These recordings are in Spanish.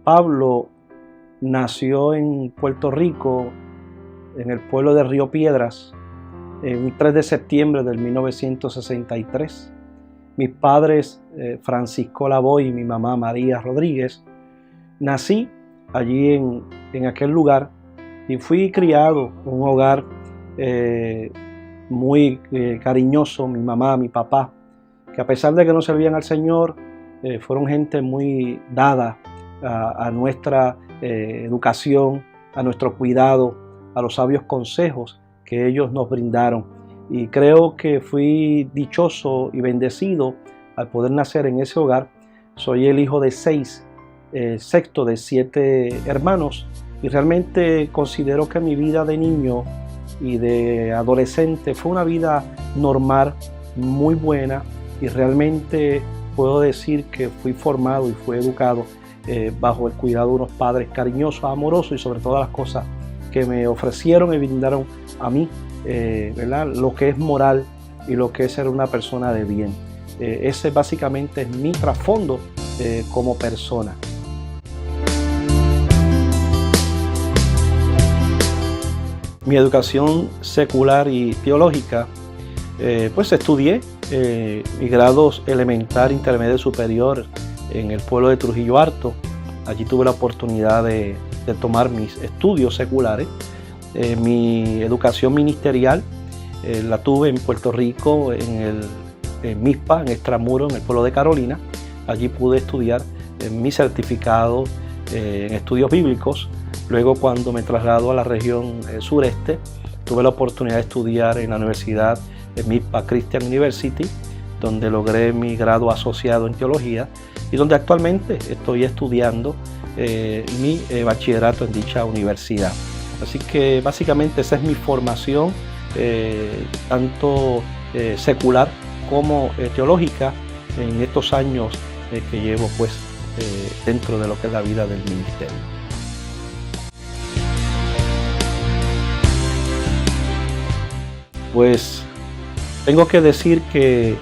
Pablo nació en Puerto Rico, en el pueblo de Río Piedras, un 3 de septiembre del 1963. Mis padres, Francisco Lavoy y mi mamá María Rodríguez, nací allí en aquel lugar y fui criado en un hogar muy cariñoso. Mi mamá, mi papá, que a pesar de que no servían al Señor, fueron gente muy dada a nuestra educación, a nuestro cuidado, a los sabios consejos que ellos nos brindaron. Y creo que fui dichoso y bendecido al poder nacer en ese hogar. Soy el hijo de sexto de 7 hermanos, y realmente considero que mi vida de niño y de adolescente fue una vida normal, muy buena, y realmente puedo decir que fui formado y fui educado bajo el cuidado de unos padres cariñosos, amorosos, y sobre todas las cosas que me ofrecieron y brindaron a mí, ¿verdad?, lo que es moral y lo que es ser una persona de bien. Ese básicamente es mi trasfondo como persona. Mi educación secular y teológica, pues estudié mis grados elemental, intermedio y superior en el pueblo de Trujillo Alto. Allí tuve la oportunidad de tomar mis estudios seculares. Mi educación ministerial la tuve en Puerto Rico, en MISPA, en Extramuros, en el pueblo de Carolina. Allí pude estudiar mi certificado en estudios bíblicos. Luego, cuando me traslado a la región sureste, tuve la oportunidad de estudiar en la Universidad MISPA Christian University, donde logré mi grado asociado en teología y donde actualmente estoy estudiando mi bachillerato en dicha universidad. Así que básicamente esa es mi formación, tanto secular como teológica, en estos años que llevo pues dentro de lo que es la vida del ministerio. Pues tengo que decir que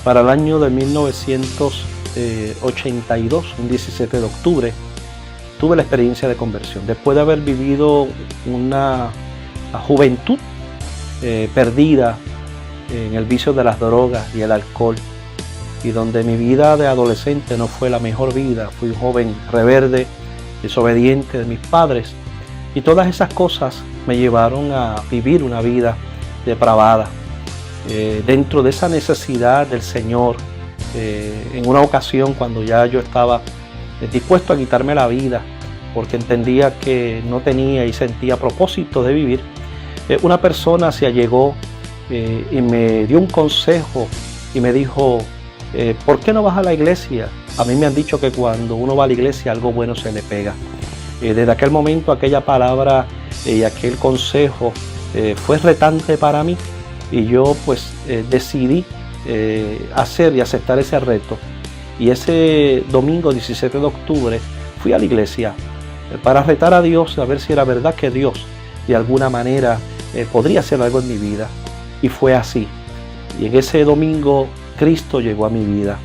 para el año de 1982, un 17 de octubre, tuve la experiencia de conversión. Después de haber vivido una juventud perdida en el vicio de las drogas y el alcohol, y donde mi vida de adolescente no fue la mejor vida. Fui un joven rebelde, desobediente de mis padres, y todas esas cosas me llevaron a vivir una vida depravada. Dentro de esa necesidad del Señor, en una ocasión cuando ya yo estaba dispuesto a quitarme la vida porque entendía que no tenía y sentía propósito de vivir, una persona se allegó y me dio un consejo y me dijo: ¿por qué no vas a la iglesia? A mí me han dicho que cuando uno va a la iglesia algo bueno se le pega. Desde aquel momento aquella palabra y aquel consejo fue retante para mí, y yo pues decidí hacer y aceptar ese reto. Y ese domingo 17 de octubre fui a la iglesia para retar a Dios, a ver si era verdad que Dios de alguna manera podría hacer algo en mi vida. Y fue así. Y en ese domingo Cristo llegó a mi vida,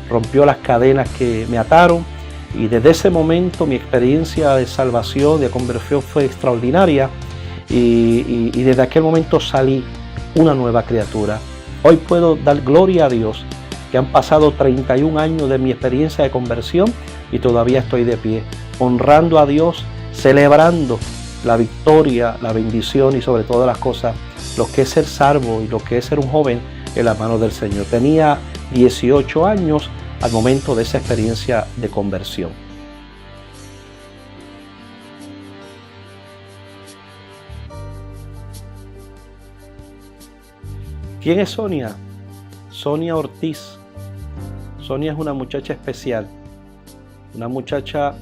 rompió las cadenas que me ataron, y desde ese momento mi experiencia de salvación, de conversión fue extraordinaria, y desde aquel momento salí una nueva criatura. Hoy puedo dar gloria a Dios que han pasado 31 años de mi experiencia de conversión y todavía estoy de pie, honrando a Dios, celebrando la victoria, la bendición y sobre todas las cosas, lo que es ser salvo y lo que es ser un joven en las manos del Señor. Tenía 18 años al momento de esa experiencia de conversión. ¿Quién es Sonia? Sonia Ortiz. Sonia es una muchacha especial, una muchacha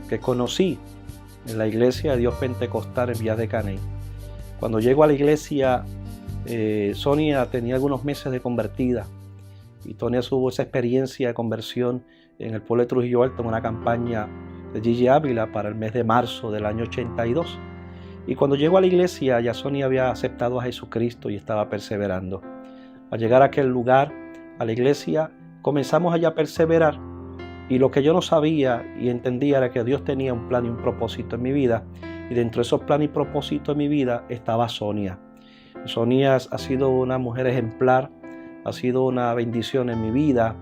que conocí en la iglesia de Dios Pentecostal en Villa de Caney. Cuando llego a la iglesia, Sonia tenía algunos meses de convertida, y Sonia tuvo esa experiencia de conversión en el pueblo de Trujillo Alto en una campaña de Gigi Ávila para el mes de marzo del año 82. Y cuando llego a la iglesia, ya Sonia había aceptado a Jesucristo y estaba perseverando. Al llegar a aquel lugar, a la iglesia, comenzamos allá a perseverar, Y lo que yo no sabía y entendía era que Dios tenía un plan y un propósito en mi vida. Y dentro de esos planes y propósitos en mi vida estaba Sonia. Sonia ha sido una mujer ejemplar, ha sido una bendición en mi vida.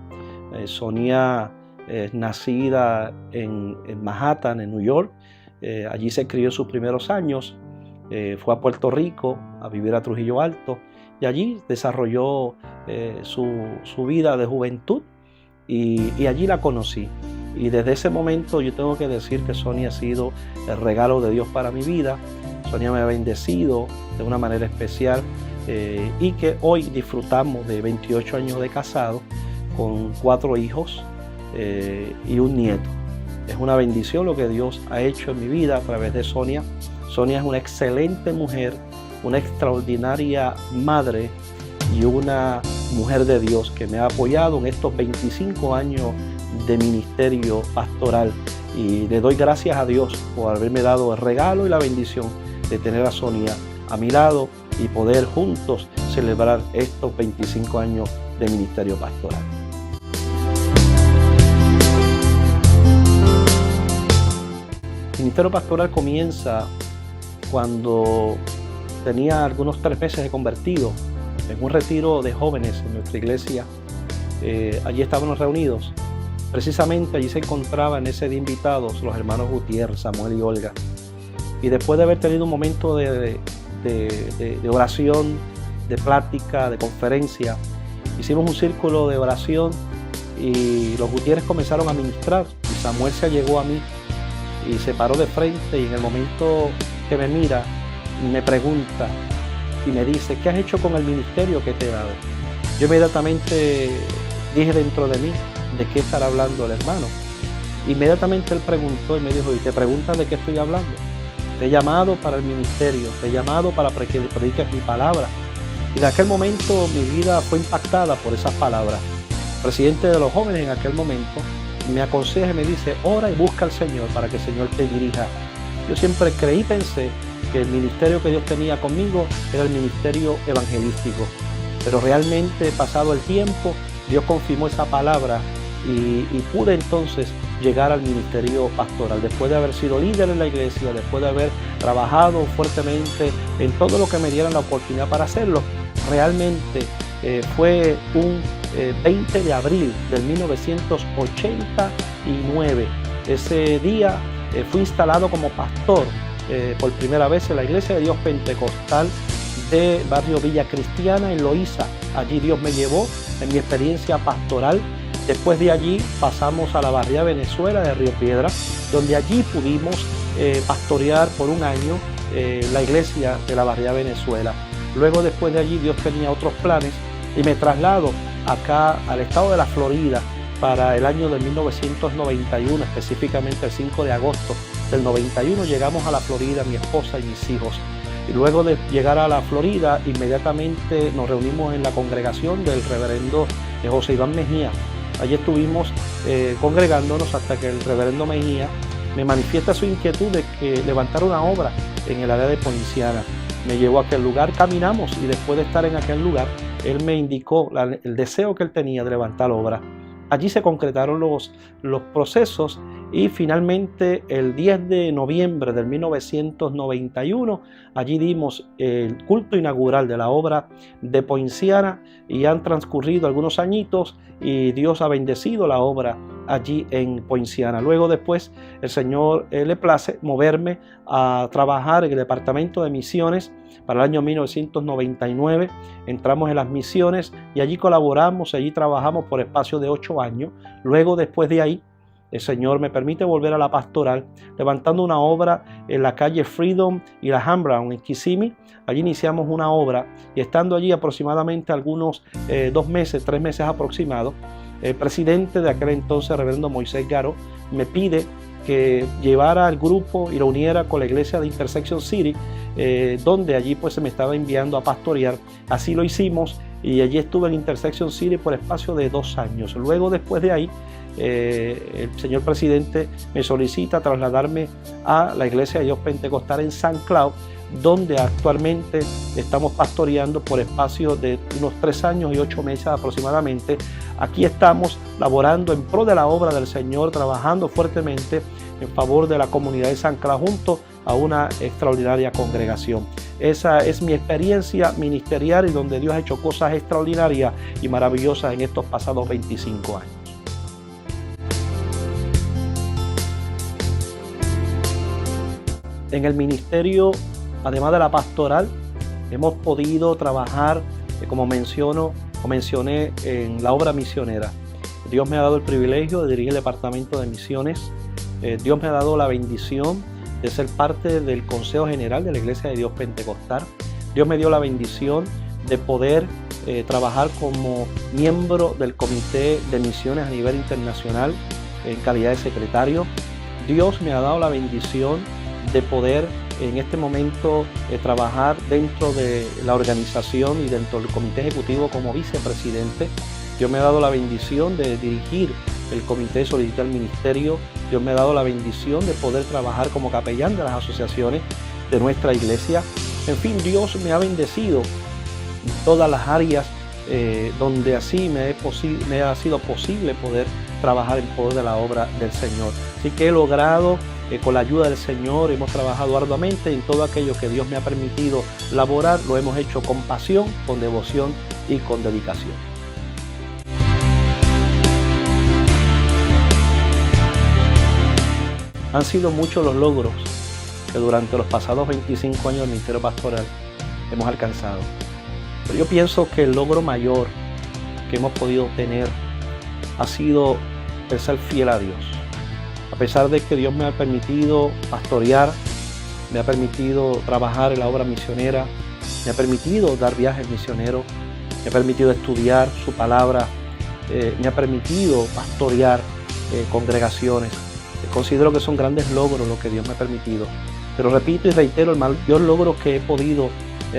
Sonia es nacida en Manhattan, en New York. Allí se crió sus primeros años. Fue a Puerto Rico a vivir a Trujillo Alto y allí desarrolló su vida de juventud y allí la conocí. Y desde ese momento yo tengo que decir que Sonia ha sido el regalo de Dios para mi vida. Sonia me ha bendecido de una manera especial y que hoy disfrutamos de 28 años de casado con 4 hijos y un nieto. Es una bendición lo que Dios ha hecho en mi vida a través de Sonia. Sonia es una excelente mujer, una extraordinaria madre y una mujer de Dios que me ha apoyado en estos 25 años de ministerio pastoral. Y le doy gracias a Dios por haberme dado el regalo y la bendición de tener a Sonia a mi lado y poder juntos celebrar estos 25 años de ministerio pastoral. El ministerio pastoral comienza cuando tenía algunos 3 meses de convertido en un retiro de jóvenes en nuestra iglesia. Allí estábamos reunidos. Precisamente allí se encontraban ese día invitados los hermanos Gutiérrez, Samuel y Olga. Y después de haber tenido un momento de oración, de plática, de conferencia, hicimos un círculo de oración y los Gutiérrez comenzaron a ministrar y Samuel se llegó a mí y se paró de frente y en el momento que me mira me pregunta y me dice: ¿qué has hecho con el ministerio que te he dado? Yo inmediatamente dije dentro de mí: ¿de qué estará hablando el hermano? Inmediatamente él preguntó y me dijo: ¿y te preguntas de qué estoy hablando? Te he llamado para el ministerio, te he llamado para que prediques mi palabra. Y en aquel momento mi vida fue impactada por esas palabras. El presidente de los jóvenes en aquel momento me aconseja y me dice: ora y busca al Señor para que el Señor te dirija. Yo siempre creí y pensé que el ministerio que Dios tenía conmigo era el ministerio evangelístico. Pero realmente, pasado el tiempo, Dios confirmó esa palabra y pude entonces llegar al ministerio pastoral. Después de haber sido líder en la iglesia, después de haber trabajado fuertemente en todo lo que me dieran la oportunidad para hacerlo, realmente fue un 20 de abril del 1989. Ese día fui instalado como pastor por primera vez en la Iglesia de Dios Pentecostal de Barrio Villa Cristiana en Loíza. Allí Dios me llevó en mi experiencia pastoral. Después de allí pasamos a la barriada Venezuela de Río Piedra, donde allí pudimos pastorear por un año la iglesia de la barriada Venezuela. Luego, después de allí, Dios tenía otros planes y me traslado acá al estado de la Florida para el año de 1991, específicamente el 5 de agosto del 91. Llegamos a la Florida, mi esposa y mis hijos. Y luego de llegar a la Florida, inmediatamente nos reunimos en la congregación del reverendo José Iván Mejía. Allí estuvimos congregándonos hasta que el reverendo Mejía me manifiesta su inquietud de que levantara una obra en el área de Poinciana. Me llevó a aquel lugar, caminamos y después de estar en aquel lugar, él me indicó el deseo que él tenía de levantar obra. Allí se concretaron los procesos y finalmente el 10 de noviembre del 1991 allí dimos el culto inaugural de la obra de Poinciana y han transcurrido algunos añitos y Dios ha bendecido la obra allí en Poinciana. Luego después el Señor le place moverme a trabajar en el departamento de misiones para el año 1999. Entramos en las misiones y allí colaboramos, allí trabajamos por espacio de 8 años. Luego después de ahí el Señor me permite volver a la pastoral, levantando una obra en la calle Freedom y la Ham Brown en Kissimmee. Allí iniciamos una obra y estando allí aproximadamente algunos 2 meses, 3 meses aproximados, el presidente de aquel entonces, reverendo Moisés Garó, me pide que llevara al grupo y lo uniera con la iglesia de Intersection City, donde allí pues se me estaba enviando a pastorear. Así lo hicimos y allí estuve en Intersection City por espacio de 2 años. Luego, después de ahí, el señor presidente me solicita trasladarme a la iglesia de Dios Pentecostal en San Cloud. donde actualmente estamos pastoreando por espacio de unos 3 años y 8 meses aproximadamente. Aquí estamos laborando en pro de la obra del Señor, trabajando fuertemente en favor de la comunidad de San Clara junto a una extraordinaria congregación. Esa es mi experiencia ministerial y donde Dios ha hecho cosas extraordinarias y maravillosas en estos pasados 25 años. En el ministerio, además de la pastoral, hemos podido trabajar, como mencioné, en la obra misionera. Dios me ha dado el privilegio de dirigir el departamento de misiones. Dios me ha dado la bendición de ser parte del Consejo General de la Iglesia de Dios Pentecostal. Dios me dio la bendición de poder trabajar como miembro del Comité de Misiones a nivel internacional en calidad de secretario. Dios me ha dado la bendición de poder en este momento trabajar dentro de la organización y dentro del comité ejecutivo como vicepresidente. Dios me ha dado la bendición de dirigir el comité de solicitud al ministerio. Dios me ha dado la bendición de poder trabajar como capellán de las asociaciones de nuestra iglesia. En fin, Dios me ha bendecido en todas las áreas donde así me ha sido posible poder trabajar en poder de la obra del Señor. Así que he logrado, con la ayuda del Señor, hemos trabajado arduamente en todo aquello que Dios me ha permitido laborar. Lo hemos hecho con pasión, con devoción y con dedicación. Han sido muchos los logros que durante los pasados 25 años del ministerio pastoral hemos alcanzado. Pero yo pienso que el logro mayor que hemos podido tener ha sido el ser fiel a Dios. A pesar de que Dios me ha permitido pastorear, me ha permitido trabajar en la obra misionera, me ha permitido dar viajes misioneros, me ha permitido estudiar su palabra, me ha permitido pastorear congregaciones. Considero que son grandes logros lo que Dios me ha permitido. Pero repito y reitero, el mayor logro que he podido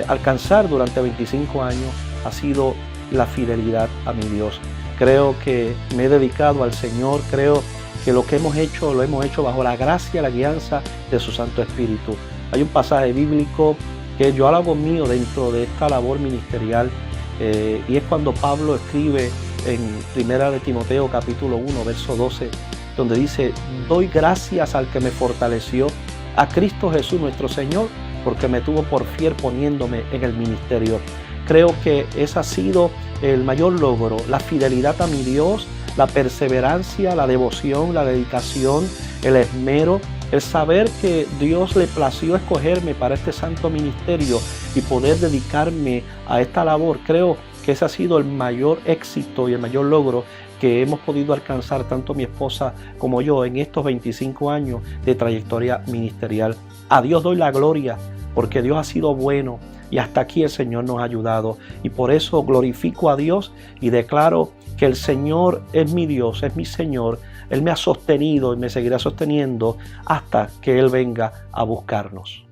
alcanzar durante 25 años ha sido la fidelidad a mi Dios. Creo que me he dedicado al Señor, creo que lo que hemos hecho, lo hemos hecho bajo la gracia y la guianza de su Santo Espíritu. Hay un pasaje bíblico que yo hago mío dentro de esta labor ministerial y es cuando Pablo escribe en 1 de Timoteo capítulo 1, verso 12, donde dice: doy gracias al que me fortaleció, a Cristo Jesús nuestro Señor, porque me tuvo por fiel poniéndome en el ministerio. Creo que ese ha sido el mayor logro, la fidelidad a mi Dios, la perseverancia, la devoción, la dedicación, el esmero, el saber que Dios le plació escogerme para este santo ministerio y poder dedicarme a esta labor. Creo que ese ha sido el mayor éxito y el mayor logro que hemos podido alcanzar tanto mi esposa como yo en estos 25 años de trayectoria ministerial. A Dios doy la gloria porque Dios ha sido bueno y hasta aquí el Señor nos ha ayudado. Y por eso glorifico a Dios y declaro que el Señor es mi Dios, es mi Señor. Él me ha sostenido y me seguirá sosteniendo hasta que Él venga a buscarnos.